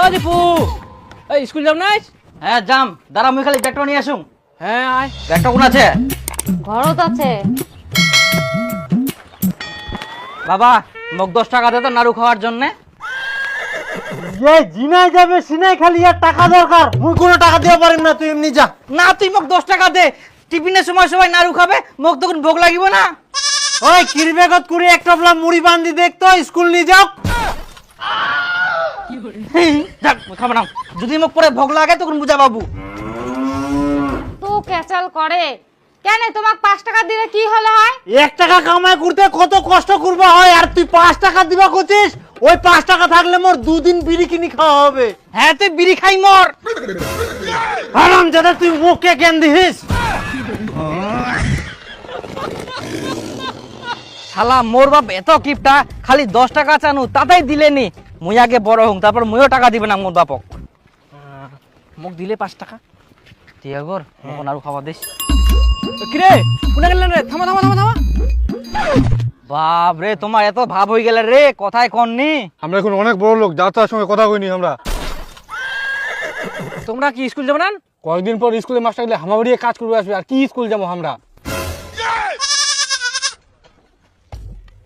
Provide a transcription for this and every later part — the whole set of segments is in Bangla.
ও দীপু, এই স্কুল যাম নাই? হ্যাঁ যাম, দাঁড়া মুই খালি ব্যাগটা নিয়ে আসুম। হ্যাঁ আয়। ব্যাগটা কোন আছে? ঘরত আছে। বাবা মোক 10 টাকা দে তো নাড়ু খাওয়ার জন্য। যে জিনাই যাবে সিনাই খালি আর টাকা দরকার, মুই কোনো টাকা দিতে পারিম না, তুই এমনি যা। না তুই মোক 10 টাকা দে, টিফিনের সময় সবাই নাড়ু খাবে, মোক তখন ভোগ লাগিব না। ওই কিরবেগত করে এক টপলা মুড়ি বান্ধি দেখতো, স্কুল নিয়ে যাও। যাক খাবো না, যদি মোক পরে ভোগ লাগে তখন বুঝা বাবু। তো ক্যাচাল করে কেন? তোমাক 5 টাকা দিলে কি হলো হয়? 1 টাকা কামাই করতে কত কষ্ট করবা হয়, আর তুই 5 টাকা দিবা কছিস? ওই 5 টাকা থাকলে মোর 2 দিন বিড়ি কিনি খাওয়া হবে। হ্যাঁ তুই বিড়ি খাই মর। হারাম জাদা, তুই মুখে জ্ঞান দিস। শালা মোর বাপ এত কিপটা, খালি 10 টাকা চানু তাতেই দিলেনি। মুই আগে বড় হং, তারপর মুইও টাকা দিবে না মোর বাপক। মোক দিলে 5 টাকা। ঠিক আছে গর, মোক নাড়ু খাওয়া দিস। কিরে কোনে গেলেন রে? থামা থামা থামা থামা। বাপ রে, তোমার এত ভাব হয়ে গেলে রে, কথায় কননি। আমরা এখন অনেক বড় লোক, যাত্রার সঙ্গে কথা কইনি আমরা। তোমরা কি স্কুল যাবে না? কয়েকদিন পর স্কুলে মাস্টার গেলে হামাবাড়িয়ে কাজ করবে আসবে, আর কি স্কুল যাবো আমরা?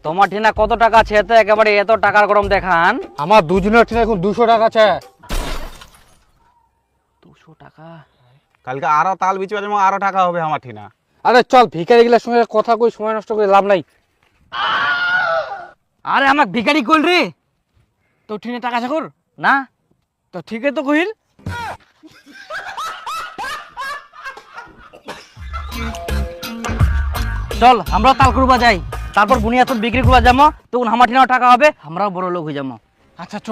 তোমার ঠিনা কত টাকা আছে তো একেবারে এত টাকার গরম দেখান? আমার দুজনের ঠিক এখন 200 টাকা আছে। 200 টাকা? কালকে আরো তাল বিচবে যেমন আরো টাকা হবে আমার ঠিনা। আরে চল, ভিখারি গেলার সঙ্গে কথা কই, সময় নষ্ট করে লাভ নাই। আরে আমাক ভিখারি কইল রে। তো ঠিনে টাকা আছে কর না তো ঠিকই তো কহিল। চল আমরা তাল করবা যাই, তারপর বুনিয়াদ বিক্রি করবা যাবো, তখন আমার ঠিনাও টাকা হবে, আমরাও বড় লোক হয়ে যাবো। আচ্ছা চ,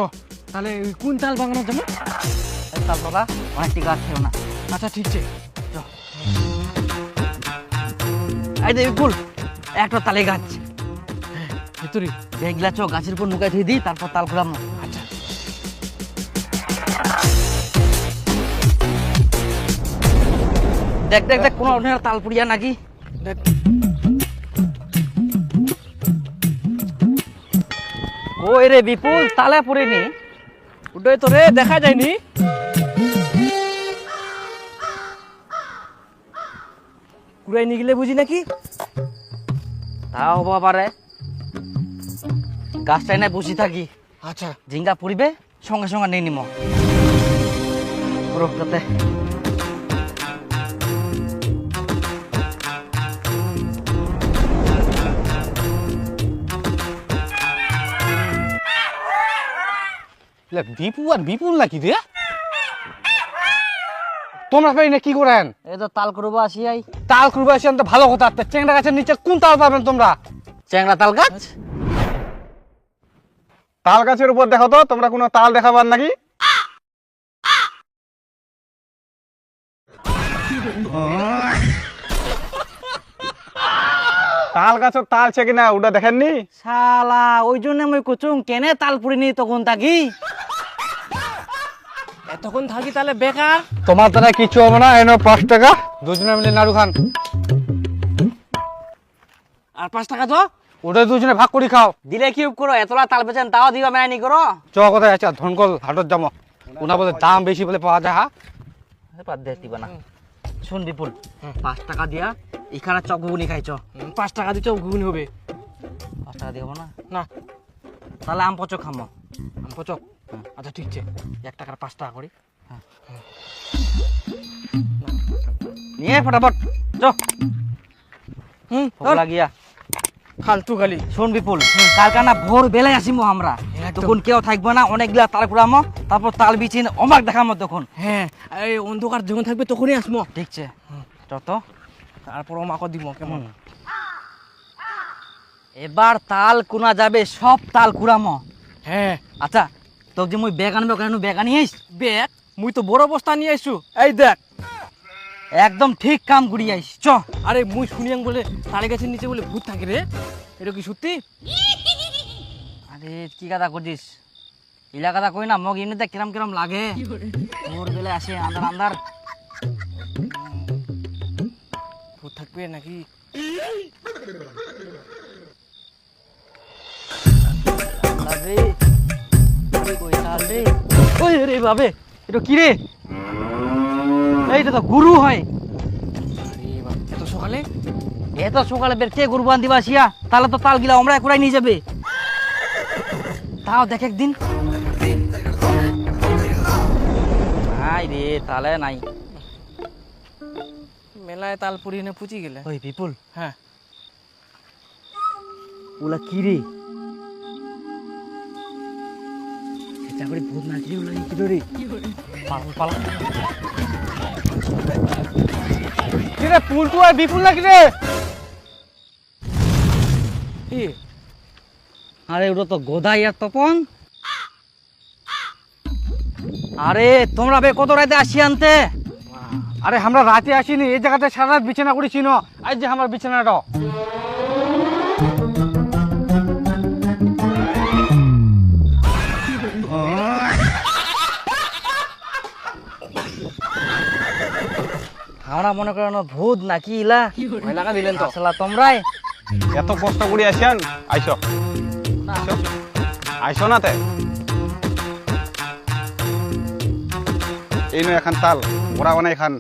তাহলে ওই কোন তাল বাগানো যাবো? তাল বাবা অনেক টাকা আছে না। আচ্ছা ঠিক আছে। এই যে বিপুল, একটা তালে গাছ ভিতরে দেখলা চ, গাছের উপর নুকাই থই দিই, তারপর তাল খুলাম। আচ্ছা দেখ দেখ দেখ, কোনো তাল পুড়িয়া নাকি? দেখ। ওই রে বিপুল, তালে পুড়েনি। ওটাই তো রে, দেখা যায়নি। কুড়াই নিয়ে গেলে বুঝি নাকি? তাও হবা পারে, গাছটাই নাই বসে থাকি, আচ্ছা ঝিঙ্গা পুড়িবে সঙ্গে সঙ্গে নিয়ে নিম পুরোটাতে। বিপু আর বিপুল নাকি রে? তোমরা পাই না কি করেন? এই তো তাল করবো আসিয়াই। তাল করবে আসেন তো ভালো কথা, চেংড়া গাছের নিচে কোন তাল পাবেন তোমরা? চ্যাংড়া তাল গাছ। তাল গাছের উপর দেখো তো, তোমরা কোনো তাল দেখাবার নাকি? তাল গাছের তাল ছে কিনা ওটা দেখেননি? শালা ওই জন্য আমি কুচুং কেনে তাল পুড়িনি তখন থাকি। এতক্ষণ থাকি তাহলে বেকার। তোমার দ্বারা কিছু হবে না, এনো 5 টাকা, দুজনে মিলে নাড়ু খান। আর 5 টাকা তো ওটা দুজনে ভাগ করে খাও। দিলে কি করো, এতলা তাল বেচেন তাও দিবা মেলানি করো। চ কোথায় আছে ধনকল হাটত যাবো, ওনা বলে দাম বেশি বলে পাওয়া যায়। বাদ দে দিবা না। শুন বিপুল, 5 টাকা দিয়া এখানে চক ঘুগনি খাইছ। 5 টাকা দিচ্ছ ঘুগনি হবে 5 টাকা দিব না? না? তাহলে আম পচক খামো। আম পচক? আচ্ছা ঠিক আছে, 1 টাকার 5 টাকা করি। নিয়ে ফটাফট চ। ভোগ লাগিয়া ফালতু খালি। শোন বিপুল, কালকা না ভোর বেলায় আসিমো আমরা, তখন কেউ থাকবে না, অনেকগুলা তাল কুড়ামো, তারপর তাল বিচিন অবাক দেখামো তখন। হ্যাঁ, এই অন্ধকার যখন থাকবে তখনই আসবো। ঠিক আছে যত। তারপর মাকে দিব কেমন? এবার তাল কুনা যাবে, সব তাল কুড়ামো। হ্যাঁ আচ্ছা তোকে যে মুই ব্যাগ আনবে, কেন ব্যাগ আনিস? ব্যাগ মুই তো বড় বস্তা নিয়ে আইসু, এই দেখ। একদম ঠিক কাম করি আইস, চ। আরে মুই শুনিয়াং বলে তালে গাছের নিচে বলে ভূত থাকে রে, এটা কি সত্যি? আরে কি কথা করছিস, ইলা কথা কই না, মগ এমনিতে কিরম কিরম লাগে। ভোর বেলায় আসে আন্ধার আন্ধার। ভূত থাকবে নাকি? রে কই তাল রে। ওই রে বাবে, এটা কি রে? এইটা তো গুরু হয়। আরে বাপ, এত সকালে? এত সকালে বের কে গুরু বান্ধিবা আসিয়া? তাহলে তো তাল গিলা আমরা একলাই নিয়ে যাবে। তাও দেখ একদিন। নাই রে, তালে নাই। মেলায় তাল পুড়িয়ে না পুচি গেলে। ওই বিপুল, হ্যাঁ, ওলা কি রে? এটা করে ভূত নাচলি ওলা কি রে? পালা পালা। কিরে পুলটু আর বিপুল নাকি রে? কি? আরে ওটা তো গোদাই আর তপন। আরে তোমরা বে কত রাতে আসি আনতে? আরে আমরা রাতে আসিনি, এই জায়গাতে সারা রাত বিছানা করেছি না। আজ যে আমার বিছানাটা আমরা মনে করো না ভূত নাকি ইলা ভয় লাগা দিলেন তো। আসলা তোমরাই এত কষ্ট করে আসেন, আইসো আইসো আইসো না তে। এই নয় এখন তাল ওরা বানাই খান।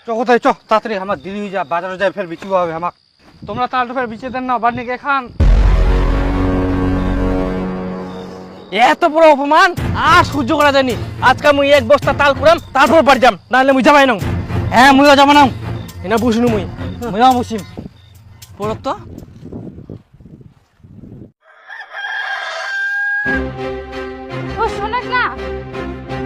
চ কোথায় চ, তাড়াতাড়ি আমার দেরি হয়ে যা, বাজারে যাই ফের বিচিব হবে আমাক। তোমরা তালটা ফের বিচে দেন না, বাড়িকে খান। এত বড় অপমান আর সহ্য করা যায়নি। আজকে মুই এক বস্তা তাল পুরাম, তারপর বাড়ি যাম, নাহলে মুই যাবাই না। হ্যাঁ মুইও যাবো না, এনা বুঝনু মুই। মুইও বসিম। পড়ত তো ও শোনেন না,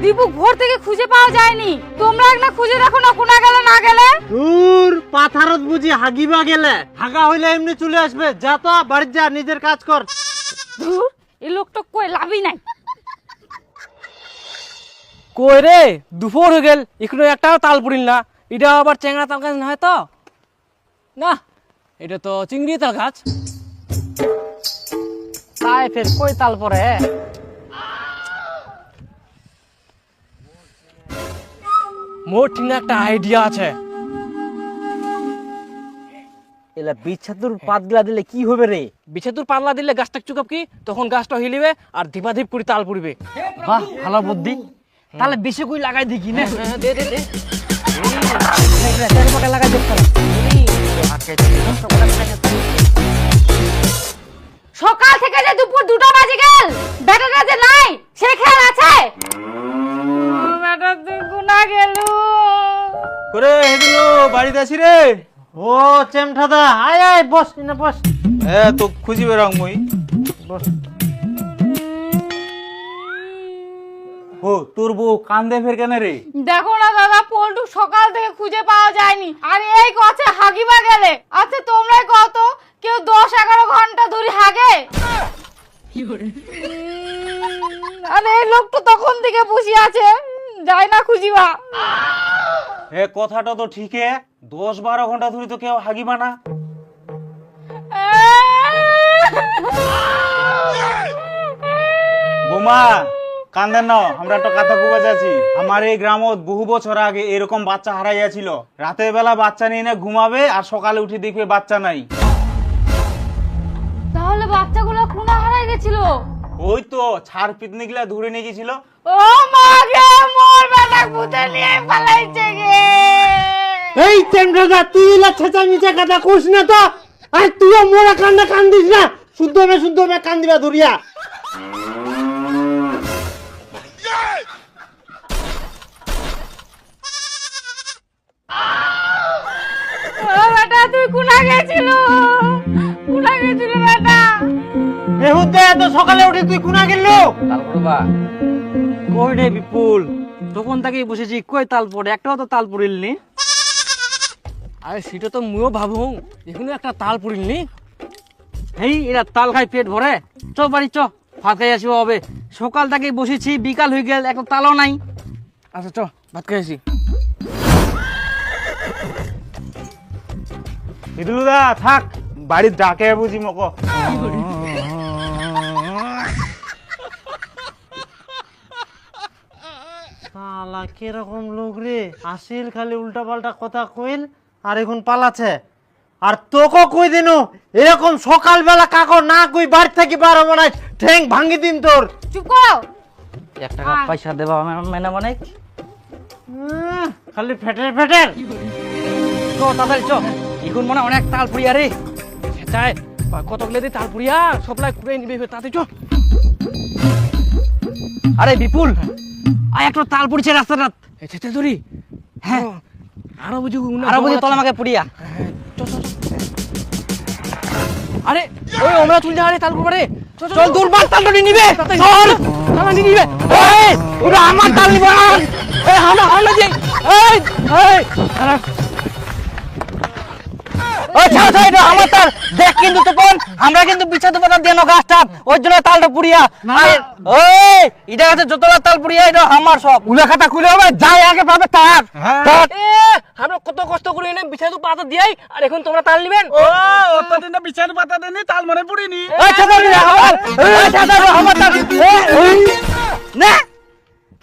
দীপু ভোর থেকে খুঁজে পাওয়া যায়নি। তোমরা এক না খুঁজে দেখো না কোনা গেল না গেলে। দূর পাথারত বুঝি হাগিবা গেলে, হাগা হইলে এমনি চলে আসবে। যা তো বাড়ি যা, নিজের কাজ কর। ধুর, এই লোকটা কই লাভই নাই। কই রে, দুপুর হয়ে গেল, এখনো একটাও তাল পুড়িল না। এটা আবার চেংড়া তাল গাছ না হয় তো? না, এটা তো চিংড়ি তাল গাছ। তাই ফের কই তাল পরে? মোর ঠিক না একটা আইডিয়া আছে। এলা বিচ্ছাতুর পাত গিলা দিলে কি হবে রে? বিছেতুর পাল্লা দিলে গাছটা চুকাপ কি, তখন গাছটা হিলিবে আর ধিপাধিপ করে তাল পুড়িবে। বাহ, ভালো বুদ্ধি। তাহলে বেশি কই লাগাই দেখি না। হ্যাঁ, দে দে দে। লাগাই দেখ। সকাল থেকে যে দুপুর 2টা বাজে গেল, বেটাটা যে নাই সে খেয়াল আছে? বেটা তুই কোনা গেল? করে হেদিলো বাড়িতে আছি রে। ও চেমঠাদা, আয় আয় বস, না বস। তো খুঁজি বেরং মুই। ও তোর বউ কান্দে ফের কেন রে? দেখো না দাদা, পল্টু সকাল থেকে খুঁজে পাওয়া যায়নি। আর এই কথা হাগিবা গেলে। আচ্ছা তোমরাই কত, কেউ 10-11 ঘন্টা ধরে হাগে? আরে এই লোকটা তখন থেকে বসে আছে, যায় না খুঁজিবা। এ কথাটা তো ঠিকই, 10-12 ঘন্টা ধরে তো কেউ হাগিবা না। বোমা কান্দেন না, আমরা একটা কথা কইবা যাচ্ছি। আমার এই গ্রামত বহু বছর আগে এরকম বাচ্চা হারাইয়াছিল। রাতের বেলা বাচ্চা নিয়ে না ঘুমাবে আর সকালে উঠে দেখবে বাচ্চা নাই। তাহলে বাচ্চাগুলো কোনা হারাই গেছিল? ওই তো ছাড় পিতনি গুলা ধরে নিয়ে গেছিল। ও মা গে, মোর বেটা ভূতে নিয়ে পালাইছে গে। এই চেমঠাদা, তুই ইলা ছেঁচা মিচা কথা কইস না তো। আর তুইও মোরা কান্না কান্দিস না, শুদ্ধ হবে কান্দিবা ধরিয়া। ও বেটা তুই কোনা গেছিল? কোনা গেছিল বেটা? এহুতে এত সকালে উঠে তুই কোনা গেল? তাল পড়বা কই রে বিপুল? তখন থেকেই বসেছি, কই তাল পড়ে? একটাও তো তাল পড়িল নি। আরে সেটা তো মুইও ভাবু, এখনো একটা তাল পুড়িল নি। হেই এরা তাল খাই পেট ভরে। চ বাড়ি চ, ভাত খাই আসবো হবে। সকাল থেকেই বসেছি, বিকাল হয়ে গেল, একটা তালও নাই। আচ্ছা চ, ভাত খাইছি। ইদুলুদা থাক, বাড়ির ডাকে বুঝি মকো। শালা কিরকম লোক রে, আসিল খালি উল্টা পাল্টা কথা কইল আর এখন পালাছে। আর তোকে কই দিনু এরকম সকালবেলা কাকো না কই বাড়ি থেকে বার হবো না, ঠ্যাং ভাঙি দিন তোর। চুপ করো, 1 টাকা পয়সা দেবা মানে মানে খালি ফেটের ফেটের। চ তাড়াতাড়ি চ, এখন মনে হয় অনেক তাল পুড়িয়া রে, সেটাই কতগুলো দিয়ে তাল পুড়িয়া সবলাই কুড়ে নিবি, তাতে চ। আরে বিপুল, আয় একটা তাল পুড়ছে রাস্তাটা। সেটা ধরি, হ্যাঁ আরো বুঝি আরো বুঝি তোল আমাকে পুড়িয়া। আরে ওই আমরা চুল যাওয়ারে তাল পুড়ে, চল দূর বাস তাল নিবে, চল তালা নিবি। এই ওটা আমার তাল নিবে। এই হানা হানা যে, এই এই হানা। ওই ছাড় ছাড়, এটা আমার তাল। দেখ কিন্তু তখন আমরা কিন্তু বিছাতে পাতা দেন গাছটা, ওই জন্য তালটা পুড়িয়া। ওই এটা আছে যতলা তাল পুড়িয়া, এটা আমার সব। উলা খাতা খুলে হবে, যাই আগে পাবে তার। এ আমরা কত কষ্ট করে এনে বিছাই তো পাতা দিয়াই, আর এখন তোমরা তাল নিবেন? ও অতদিন না বিচার পাতা দেনি, তাল মনে পড়িনি। ওই ছাড় আমার, ওই ছাড় আমার তাল। না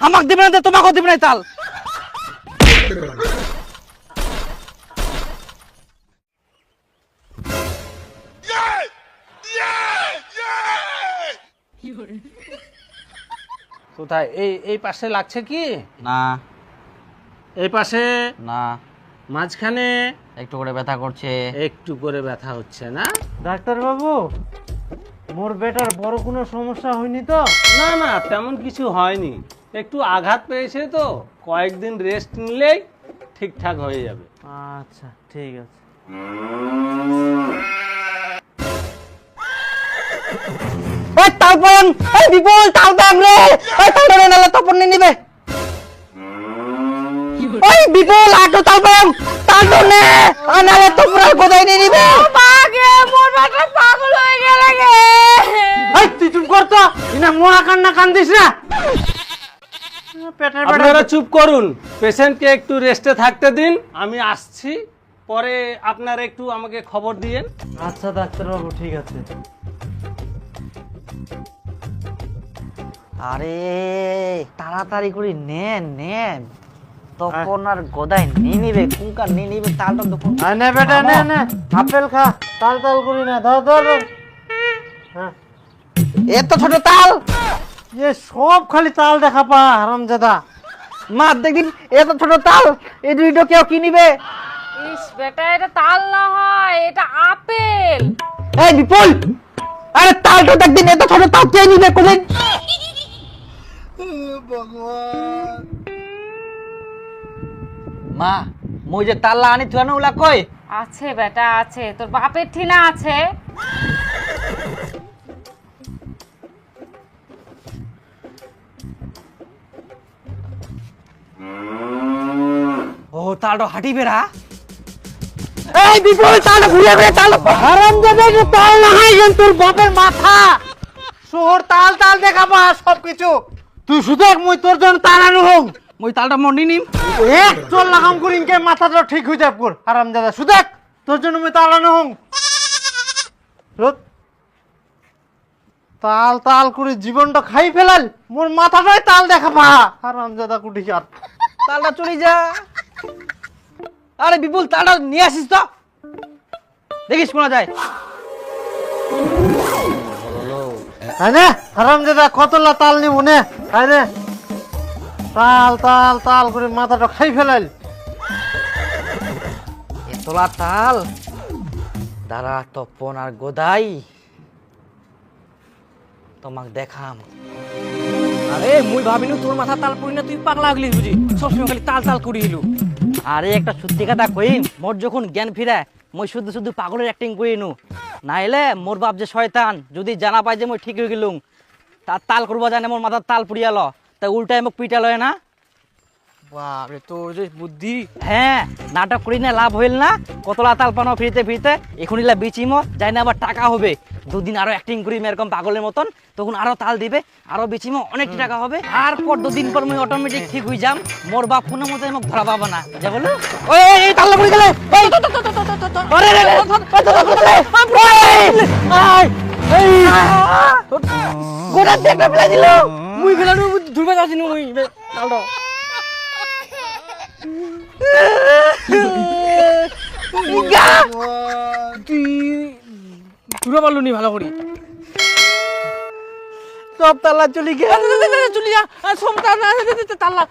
আমাকে দিবে না, তোমাকেও দিবে না তাল। কোথায়? এই এই পাশে লাগছে কি? না এই পাশে, না মাঝখানে একটু করে ব্যথা করছে। একটু করে ব্যথা হচ্ছে না? ডাক্তার বাবু, মোর বেটার বড় কোনো সমস্যা হয়নি তো? না না, তেমন কিছু হয়নি, একটু আঘাত পেয়েছে তো, কয়েকদিন রেস্ট নিলেই ঠিকঠাক হয়ে যাবে। আচ্ছা ঠিক আছে। ওই তালপন, ওই বিপুল তাল দাম রে, ওই তালটা নালে তপন নিবে। ওই বিপুল আটো তালপন, তালটা নে, নালে তোমরা গোদাই নিবে। বাগে মোর বেটা পাগল হয়ে গেল গে। এই তুই চুপ কর তো, ইনা মহা কান্না কান্দিস না। পেটের আপনারা পেটের চুপ করুন, পেশেন্টকে একটু রেস্টে থাকতে দিন, আমি আসছি, পরে আপনারা একটু আমাকে খবর দিয়েন। আচ্ছা ডাক্তার বাবু ঠিক আছে। আরে তাড়াতাড়ি করে নেন নেন, তপন আর গোদাই নিবে, কুঙ্কার নিবে তালটা তখন। আয় নে বেটা নে নে, আপেল খা, তাল তাল করি না, ধর ধর ধর। হ্যাঁ, এত ছোট তাল, এ সব খালি তাল দেখা পা হারামজাদা। মা দেখদিন এত ছোট তাল, এই দুইটা কেউ কি নিবে? ইস বেটা, এটা তাল না হয়, এটা আপেল। এই বিপুল, আরে তালটা দেখদিন এত ছোট তাল কে নিবে কোনদিন? মা মই যে তাল্লা আনি তুই না উলা কই? আছে বেটা আছে, তোর বাপের ঠিনা আছে। ও তালটা হাঁটি বেড়া। এই বিপুল তাল ঘুরে ঘুরে তাল, হারামজাদা, যে তাল না হয় যেন তোর বাপের মাথা। শহর তাল তাল দেখা পা সবকিছু। তুই শুধু এক মুই তোর জন্য তাল আনু হোক। মই তালটা মন্ডি নিম। এক চল লাগাম করি ইনকে মাথাটা ঠিক হয়ে যাব কর হারামজাদা, শুধু এক তোর জন্য মুই তাল আনু হোক। তাল তাল করে জীবনটা খাই ফেলাল, মোর মাথাটাই তাল দেখা পা হারামজাদা কুটি চার। তালটা চলে যা। আরে বিপুল তালটা নিয়ে আসিস তো, দেখিস শোনা যায়। তাই না হারামজাদা, কতলা তাল নিব নে, তাই রে তাল তাল তাল করে মাথাটা খাই ফেলাল। এতলা তাল, দাঁড়া তপন আর গোদাই তোমাক দেখাম। আরে মুই ভাবিনু তোর মাথা তাল পুড়ি না, তুই পাগলা হগলি বুঝি, সবসময় খালি তাল তাল করি এলু। আরে একটা সত্যি কথা কইম, মোর যখন জ্ঞান ফিরায় মই শুধু শুধু পাগলের অ্যাক্টিং করিনু, নাইলে মোর বাপ যে শয়তান যদি জানা পাই যে মই ঠিক হয়ে গেলুম, তার তাল করবা জানে মোর মাথার তাল পুড়িয়াল, তাই উল্টায় মোক পিটা লয় না। বাপরে তোর যে বুদ্ধি। হ্যাঁ নাটক করি না লাভ হইল না, কতলা তাল পানো ফিরতে ফিরতে এখনইলা বিচিমো যাই না, আবার টাকা হবে, দুদিন আরো অ্যাক্টিং করিম এরকম পাগলের মতন, তখন আরো তাল দিবে, আরো বিচিমো, অনেক টাকা হবে, আর পর দুদিন পর মই অটোমেটিক ঠিক হয়ে যাম, মোর বাপ কোনো মতে মোক ধরা পাবো না। যা বলো ওই এই তাল পড়ে গেলে, এই আরে রে রে, গোটা দেখে ফেলে দিল। মুই ফেলানু ধুরবা যাচ্ছি মুই তালটা। তুই ধুরা পারলু নি ভালো করি। সব তালা চলি গে চলি যা সব তাল্লা